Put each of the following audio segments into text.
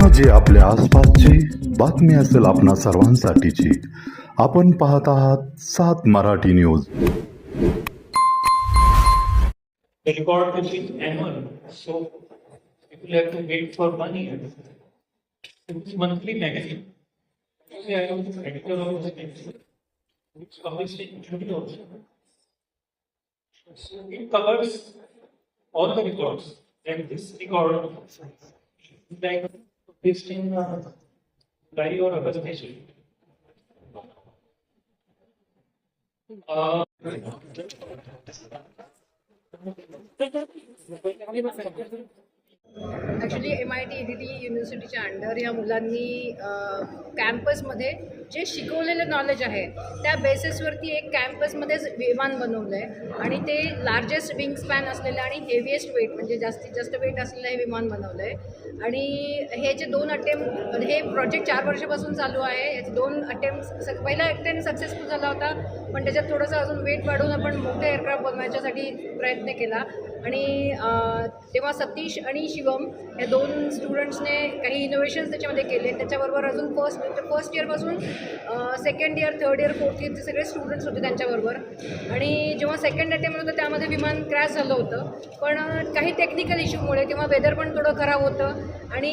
घटना जे आपल्या आसपासची बातमी असेल आपणा सर्वांसाठीची. आपण पाहत आहात 7 Marathi news. The record which is annual, so people have to wait for 1 year. It's monthly magazine. Actually, I am the editor of the magazine, which published in June also. So it covers all the records, and this record is like published in July or August issue. Actually MIT EDT युनिव्हर्सिटीच्या under या मुलांनी कॅम्पसमध्ये जे शिकवलेलं knowledge आहे त्या बेसिसवरती एक कॅम्पसमध्येच विमान बनवलं आहे आणि ते लार्जेस्ट विंग स्पॅन असलेलं आणि हेवीएस्ट वेट म्हणजे जास्तीत जास्त वेट असलेलं हे विमान बनवलं आहे. आणि हे जे 2 अटेम्प्ट, हे प्रोजेक्ट 4 वर्षापासून चालू आहे. याचे 2 अटेम्प्ट पहिला अटेम्प्ट सक्सेसफुल झाला होता, पण त्याच्यात थोडंसं अजून वेट वाढवून आपण मोठे एअरक्राफ्ट बनवायच्यासाठी प्रयत्न केला. आणि तेव्हा सतीश आणि शिवम या 2 स्टुडंट्सने काही इनोव्हेशन्स त्याच्यामध्ये केले. त्याच्याबरोबर अजून फर्स्ट इयरपासून second year, third year, fourth इयरचे सगळे स्टुडंट्स होते त्यांच्याबरोबर. आणि जेव्हा सेकंड अटेम्प्ट होतं त्यामध्ये विमान क्रॅश झालं होतं, पण काही टेक्निकल इश्यूमुळे तेव्हा वेदर पण थोडं खराब होतं. आणि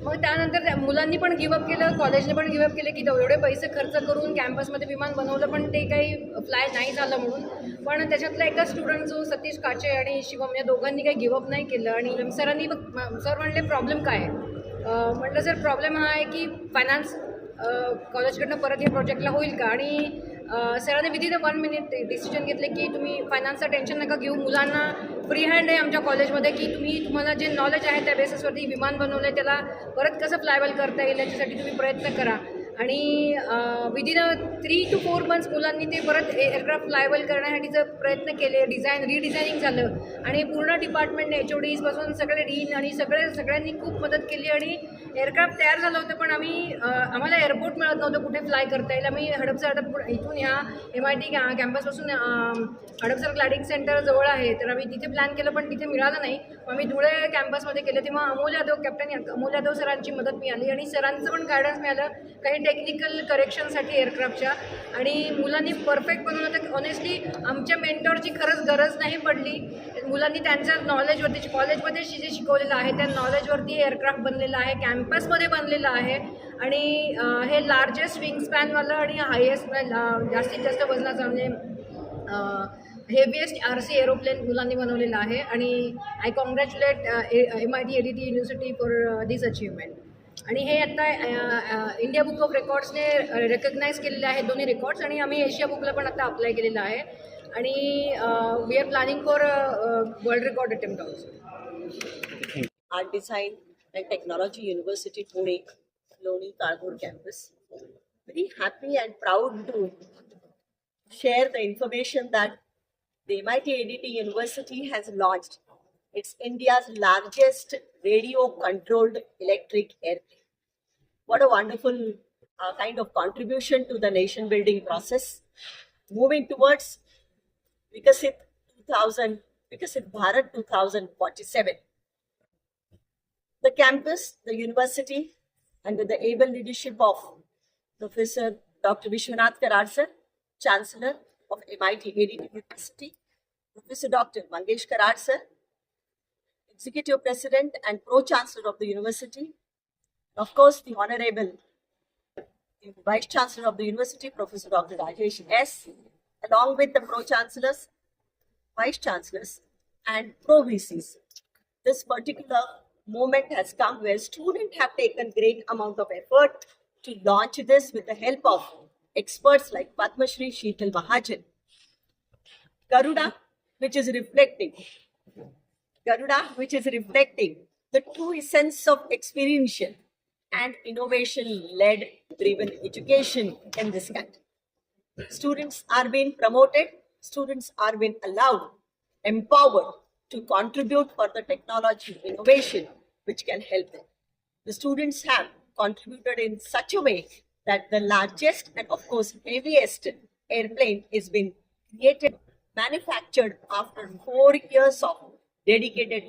मग त्यानंतर मुलांनी पण गिवअप केलं, कॉलेजने पण गिवअप केलं की एवढे पैसे खर्च करून कॅम्पसमध्ये विमान बनवलं पण ते काही फ्लाय नाही झालं म्हणून. पण त्याच्यातला एका स्टुडंट जो सतीश काचे आणि शिवम या दोघांनी काही गिवअप नाही केलं. आणि सरांनी सर म्हणले प्रॉब्लेम काय आहे. म्हटलं सर प्रॉब्लेम हा आहे की फायनान्स कॉलेजकडनं परत या प्रोजेक्टला होईल का. आणि सरांनी विदिन 1 मिनिट डिसिजन घेतले की तुम्ही फायनान्सचं टेन्शन नका घेऊ, मुलांना फ्री हँड आहे आमच्या कॉलेजमध्ये की तुम्हाला जे नॉलेज आहे त्या बेसिसवरती विमान बनवलं आहे त्याला परत कसं फ्लायबल करता येईल याच्यासाठी तुम्ही प्रयत्न करा. आणि विदिन 3 to 4 मंथ्स मुलांनी ते परत एअरक्राफ्ट फ्लायबल करण्यासाठीचं प्रयत्न केले. रिडिझायनिंग झालं आणि पूर्ण डिपार्टमेंटने HODsपासून सगळे डीन आणि सगळ्यांनी खूप मदत केली. आणि एअरक्राफ्ट तयार झालं होतं, पण आम्हाला एअरपोर्ट मिळत नव्हतं कुठे फ्लाय करता येईल. आम्ही हडपसर इथून ह्या MIT कॅम्पसपासून हडपसर ग्लायडिंग सेंटर जवळ आहे, तर आम्ही तिथे प्लॅन केलं पण तिथे मिळालं नाही. आम्ही धुळे कॅम्पसमध्ये केलं. तेव्हा कॅप्टन अमोल यादव सरांची मदत मिळाली आणि सरांचं पण गायडन्स मिळालं काही टेक्निकल करेक्शनसाठी एअरक्राफ्टच्या. आणि मुलांनी परफेक्ट बनवलं. तर ऑनेस्टली आमच्या मेंटॉरची खरंच गरज नाही पडली. मुलांनी त्यांच्या नॉलेजवरती कॉलेजमध्ये जे शिकवलेलं आहे त्या नॉलेजवरती एअरक्राफ्ट बनलेलं आहे, कॅम्पसमध्ये बनलेलं आहे. आणि हे लार्जेस्ट विंग स्पॅनवालं आणि हायेस्ट जास्तीत जास्त वजनाचं म्हणजे हेवीएस्ट RC एरोप्लेन मुलांनी बनवलेलं आहे. आणि I congratulate MIT EDT university for this achievement. आणि हे आता इंडिया बुक ऑफ रेकॉर्ड्सने रेकग्नाईज केलेले आहेत दोन्ही रेकॉर्ड्स. आणि आम्ही एशिया बुकला पण आता अप्लाय केलेलं आहे. आणि we are planning for world record attempt also. Art Design and Technology University, Pune, Loni Kargur campus. Very happy and proud to share the information that the MIT EDT University has launched. It's India's largest radio-controlled electric airplane. What a wonderful kind of contribution to the nation-building process. Moving towards Vikasit Bharat 2047. The campus, the university, under the able leadership of Professor Dr. Vishwanath Karad sir, Chancellor of MIT EDT University, Professor Dr. Mangesh Karad sir, Executive President and Pro-Chancellor of the university, of course the Honorable Vice Chancellor of the university, Professor Dr. Rajesh S., along with the Pro-Chancellors, Vice Chancellors and Pro-VCs. This particular moment has come where students have taken great amount of effort to launch this with the help of experts like Padma Shri Sheetal Mahajan. Garuda, which is reflecting the true essence of experiential and innovation-led driven education in this country. Students are being promoted, students are being allowed, empowered to contribute for the technology innovation which can help them. The students have contributed in such a way that the largest and of course heaviest airplane is been created, manufactured after 4 years of dedicated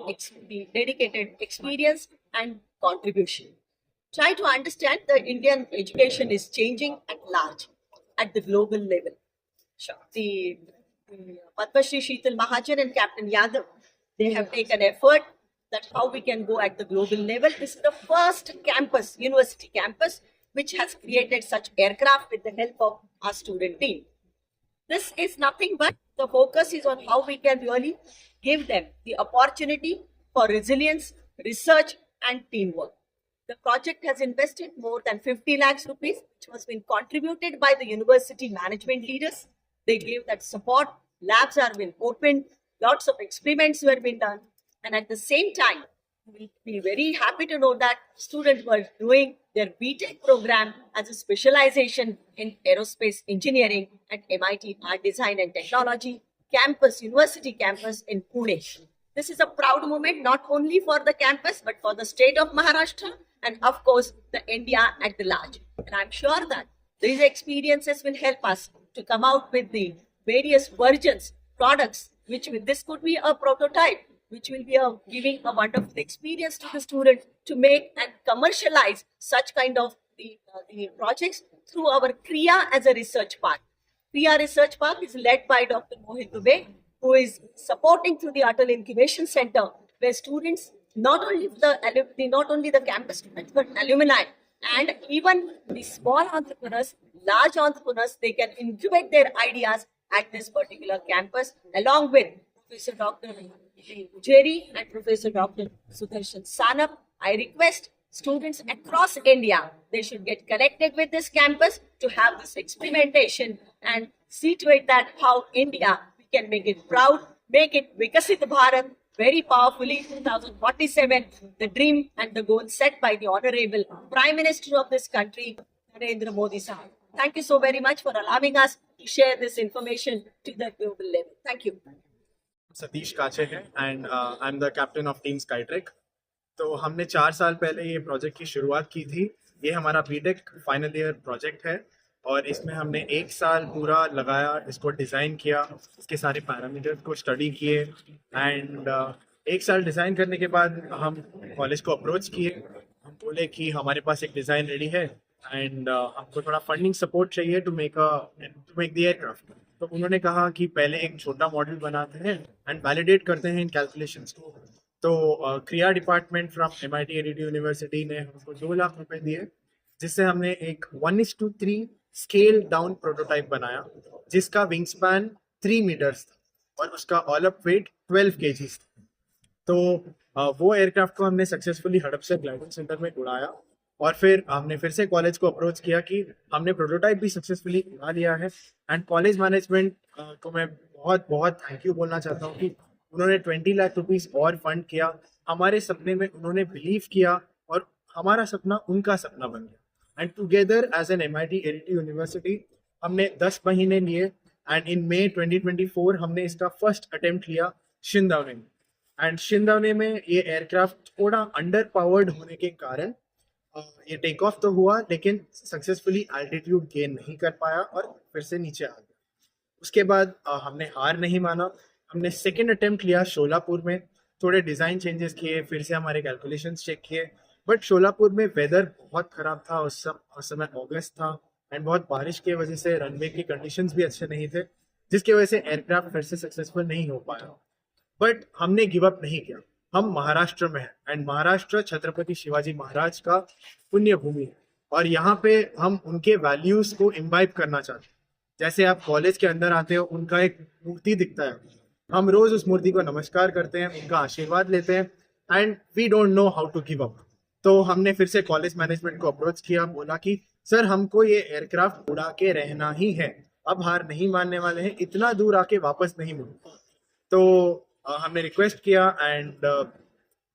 experience and contribution. try to understand the Indian education is changing at large, at the global level. The Padma Shri Sheetal Mahajan and Captain Yadav, they have taken effort that how we can go at the global level. This is the first campus, university campus, which has created such aircraft with the help of our student team. This is nothing but the focus is on how we can really give them the opportunity for resilience, research, and teamwork. The project has invested more than 50 lakhs rupees, which was been contributed by the university management leaders. They gave that support. Labs are been opened. Lots of experiments were being done. And at the same time, we'll be very happy to know that students were doing their BTech program as a specialization in aerospace engineering at MIT Art Design and Technology campus, university campus in Pune. This is a proud moment not only for the campus but for the state of Maharashtra and of course the India at the large. And I'm sure that these experiences will help us to come out with the various versions, products, this could be a prototype, which will be giving a wonderful experience to the student to make and commercialize such kind of the projects through our Kriya as a research park. Kriya Research Park is led by Dr. Mohit Dubey, who is supporting through the Atal Incubation Center, where students, not only the campus students, but alumni and even the small entrepreneurs, large entrepreneurs, they can incubate their ideas at this particular campus, along with Professor Dr. Ujeri and Professor Dr. Sudarshan Sanap. I request students across India, they should get connected with this campus to have this experimentation and see to it that how India, we can make it proud, make it Vikasit Bharat very powerfully 2047, the dream and the goal set by the Honorable Prime Minister of this country, Narendra Modi Sahab. Thank you so very much for allowing us to share this information to the global level. Thank you. Satish Kache है and I am the captain of team Skytrek. तो हमने 4 साल पहले ये project की शुरुआत की थी। ये हमारा बीटेक फाइनल ईयर प्रोजेक्ट है और इसमें हमने 1 साल पूरा लगाया, इसको डिज़ाइन किया, इसके सारे पैरामीटर्स को स्टडी किए एंड 1 साल डिज़ाइन करने के बाद हम कॉलेज को अप्रोच किए। हम बोले कि हमारे पास एक डिज़ाइन रेडी है एंड हमको थोड़ा फंडिंग सपोर्ट चाहिए टू मेक द एयरक्राफ्ट। तो उन्होंने कहा कि पहले एक छोटा मॉडल बनाते हैं एंड वैलिडेट करते हैं इन कैलकुलेशंस को। तो क्रिया department from MIT ADT university ने हमको 2 लाख रुपए दिए, जिससे हमने एक 1:3 स्केल डाउन प्रोटोटाइप बनाया, जिसका विंग स्पैन 3 मीटर्स था और उसका ऑल अप वेट 12 kgs था। तो वो एयरक्राफ्ट को हमने सक्सेसफुली हड़प से ग्लाइडिंग सेंटर में उड़ाया और फिर हमने फिर से कॉलेज को अप्रोच किया कि हमने प्रोटोटाइप भी सक्सेसफुली उड़ा लिया है एंड कॉलेज मैनेजमेंट को मैं बहुत बहुत थैंक यू बोलना चाहता हूँ कि उन्होंने 20 लाख रुपीस और फंड किया। हमारे सपने में उन्होंने बिलीव किया और हमारा सपना उनका सपना बन गया and together as an MIT ADT university हमने 10 महीने लिए एंड इन मई 2024 हमने इसका फर्स्ट अटेम्प्ट लिया शिंदावने में। एंड शिंदावने में ये एयरक्राफ्ट थोड़ा अंडर पावर्ड होने के कारण ये टेक ऑफ तो हुआ, लेकिन सक्सेसफुली एल्टीट्यूड गेन नहीं कर पाया और फिर से नीचे आ गया। उसके बाद हमने हार नहीं माना, हमने सेकेंड अटेम्प्ट लिया शोलापुर में, थोड़े डिज़ाइन चेंजेस किए, फिर से हमारे कैलकुलेशंस चेक किए। बट शोलापुर में वेदर बहुत ख़राब था, उस समय अगस्त था एंड बहुत बारिश की वजह से रनवे की कंडीशंस भी अच्छे नहीं थे, जिसकी वजह से एयरक्राफ्ट फिर से सक्सेसफुल नहीं हो पाया। बट हमने गिव अप नहीं किया। हम महाराष्ट्र में हैं एंड महाराष्ट्र छत्रपति शिवाजी महाराज का पुण्य भूमि है और यहाँ पे हम उनके वैल्यूज को इम्बाइब करना चाहते हैं। जैसे आप कॉलेज के अंदर आते हो, उनका एक मूर्ति दिखता है, हम रोज उस मूर्ति को नमस्कार करते हैं, उनका आशीर्वाद लेते हैं and we don't know how to give up. तो हमने फिर से कॉलेज मैनेजमेंट को अप्रोच किया, बोला कि सर हमको ये एयरक्राफ्ट उड़ा के रहना ही है, अब हार नहीं मानने वाले हैं, इतना दूर आके वापस नहीं मुड़े। तो हमने रिक्वेस्ट किया एंड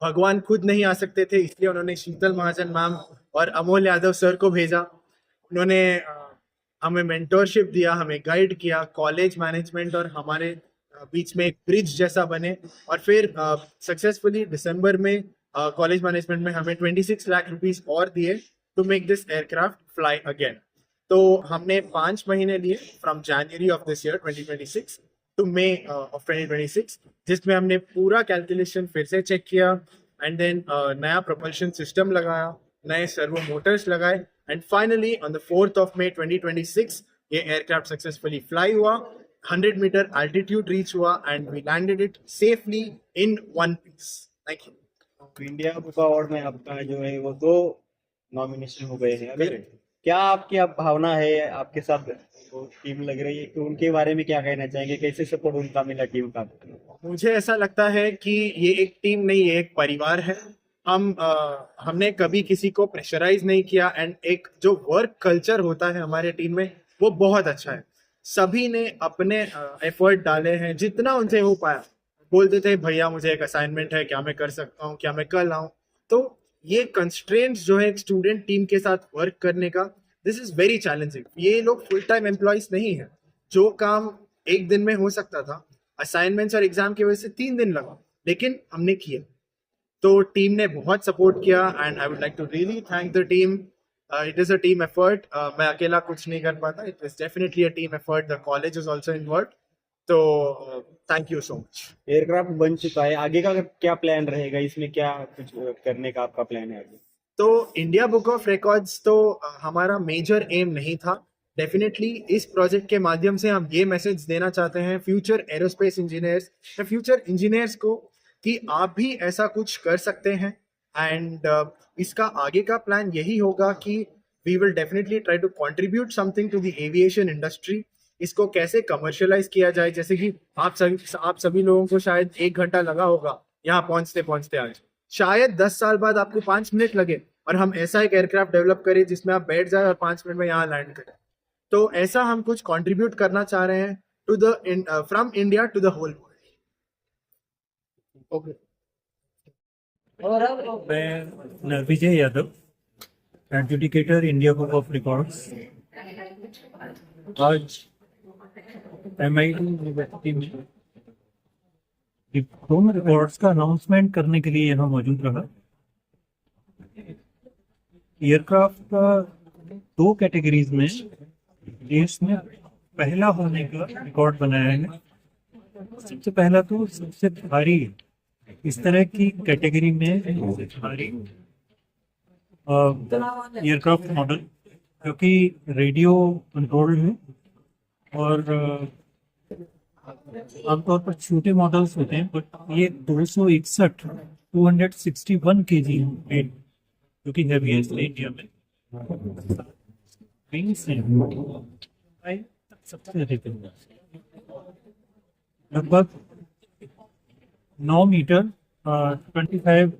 भगवान खुद नहीं आ सकते थे, इसलिए उन्होंने शीतल महाजन मैम और अमोल यादव सर को भेजा। उन्होंने हमें मेंटोरशिप दिया, हमें गाइड किया, कॉलेज मैनेजमेंट और हमारे बीच में एक ब्रिज जैसा बने और फिर सक्सेसफुली दिसंबर में कॉलेज मैनेजमेंट में हमें 26 लाख रुपीस और दिए to make this aircraft fly again. तो हमने 5 महीने लिए from January of this year 2026 to May of 2026, जिसमें हमने पूरा कैलकुलेशन फिर से चेक किया एंड देन नया प्रोपल्शन सिस्टम लगाया नए सर्वो मोटर्स लगाए and finally on the 4th of May 2026 ये एयरक्राफ्ट सक्सेसफुली फ्लाई हुआ, 100 मीटर एल्टीट्यूड रीच हुआ and we landed it safely in one piece. Thank you. India book award में आपका जो है वो 2 नॉमिनेशन हो गए हैं अभी। क्या आपकी अब भावना है, आपके साथ वो टीम लग रही है, कि उनके बारे में क्या कहना चाहेंगे, कैसे सपोर्ट उनका मिला टीम का? मुझे ऐसा लगता है कि ये एक टीम नहीं, ये एक परिवार है। हमने कभी किसी को प्रेशराइज नहीं किया एंड एक जो वर्क कल्चर होता है हमारे टीम में वो बहुत अच्छा है। सभी ने अपने एफर्ट डाले हैं जितना उनसे हो पाया। बोलते थे भैया मुझे एक असाइनमेंट है, क्या मैं कर सकता हूँ, क्या मैं कल आऊँ। तो ये कंस्ट्रेंट्स जो है एक स्टूडेंट टीम के साथ वर्क करने का, दिस इज वेरी चैलेंजिंग। ये लोग फुल टाइम एम्प्लॉयज नहीं है। जो काम एक दिन में हो सकता था, असाइनमेंट्स और एग्जाम की वजह से 3 दिन लगा, लेकिन हमने किया। तो टीम ने बहुत सपोर्ट किया and I would like to really thank the team. It is a team effort. मैं अकेला कुछ नहीं कर पाता। It is definitely a team effort. The college is also involve. तो thank you so much. Aircraft बन चुका है, आगे का क्या प्लान रहेगा, इसमें क्या कुछ करने का आपका प्लान है आगे? तो इंडिया बुक ऑफ रिकॉर्ड्स तो हमारा मेजर एम नहीं था। डेफिनेटली इस प्रोजेक्ट के माध्यम से हम ये मैसेज देना चाहते हैं फ्यूचर एरोस्पेस इंजीनियर्स या फ्यूचर इंजीनियर्स को कि आप भी ऐसा कुछ कर सकते हैं। एंड इसका आगे का प्लान यही होगा कि we will definitely try to contribute something to the aviation industry. इसको कैसे कमर्शियलाइज किया जाए, जैसे कि आप सभी लोगों को शायद 1 घंटा लगा होगा यहाँ पहुंचते पहुंचते। आज शायद 10 साल बाद आपको 5 मिनट लगे और हम ऐसा एक एयरक्राफ्ट डेवलप करें जिसमें आप बैठ जाए और 5 मिनट में यहाँ लैंड करें। तो ऐसा हम कुछ कंट्रीब्यूट करना चाह रहे हैं to the from India to the whole world. मैं Vijay Yadav, adjudicator India book of records. आज MIT यूनिवर्सिटी में दोनों रिकॉर्ड्स का अनाउंसमेंट करने के लिए यहाँ मौजूद रहा। एयरक्राफ्ट का 2 कैटेगरीज में देश में पहला होने का रिकॉर्ड बनाया है। सबसे पहला तो सबसे भारी इस तरह की कैटेगरी में सबसे भारी एयरक्राफ्ट मॉडल, क्योंकि रेडियो कंट्रोल्ड है और आमतौर पर छोटे मॉडल्स होते हैं, बट ये 261 kg वेट, जो कि हैवी है इसलिए इंडिया में सबसे अधिक है। लगभग 9 मीटर 25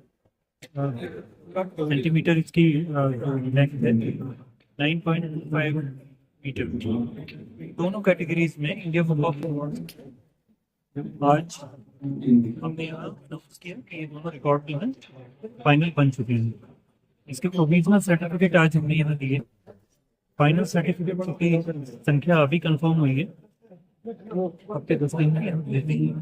सेंटीमीटर इसकी लेंथ है, 9.5 मीटर। दोनों कैटेगरीज में इंडिया बुक ऑफ रिकॉर्ड्स आज हमने यहाँ अनाउंस किया कि ये दोनों रिकॉर्ड जो है फाइनल बन चुके हैं। इसके प्रोविजनल सर्टिफिकेट आज हमने यहाँ दिए। फाइनल सर्टिफिकेट की संख्या अभी कंफर्म हुई है, तो हफ्ते 10 दिन में हम दे देंगे।